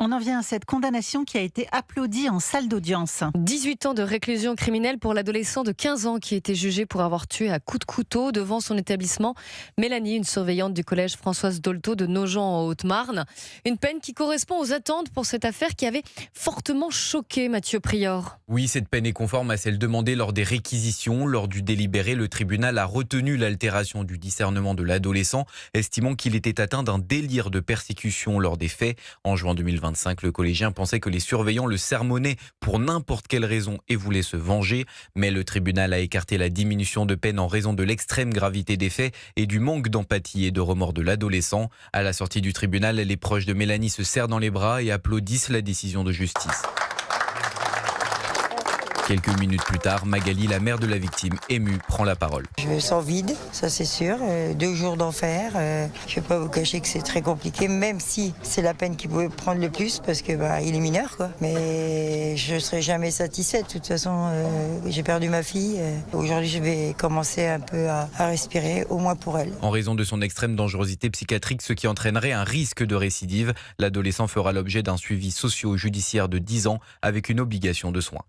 On en vient à cette condamnation qui a été applaudie en salle d'audience. 18 ans de réclusion criminelle pour l'adolescent de 15 ans qui était jugé pour avoir tué à coups de couteau devant son établissement. Mélanie, une surveillante du collège Françoise Dolto de Nogent en Haute-Marne. Une peine qui correspond aux attentes pour cette affaire qui avait fortement choqué Mathieu Prior. Oui, cette peine est conforme à celle demandée lors des réquisitions. Lors du délibéré, le tribunal a retenu l'altération du discernement de l'adolescent, estimant qu'il était atteint d'un délire de persécution lors des faits. En juin 2025, le collégien pensait que les surveillants le sermonnaient pour n'importe quelle raison et voulait se venger. Mais le tribunal a écarté la diminution de peine en raison de l'extrême gravité des faits et du manque d'empathie et de remords de l'adolescent. À la sortie du tribunal, les proches de Mélanie se serrent dans les bras et applaudissent la décision de justice. Quelques minutes plus tard, Magali, la mère de la victime, émue, prend la parole. Je me sens vide, ça c'est sûr. 2 jours d'enfer. Je ne vais pas vous cacher que c'est très compliqué, même si c'est la peine qu'il pouvait prendre le plus, parce que il est mineur, quoi. Mais je ne serai jamais satisfaite. De toute façon, j'ai perdu ma fille. Aujourd'hui, je vais commencer un peu à respirer, au moins pour elle. En raison de son extrême dangerosité psychiatrique, ce qui entraînerait un risque de récidive, l'adolescent fera l'objet d'un suivi socio-judiciaire de 10 ans avec une obligation de soins.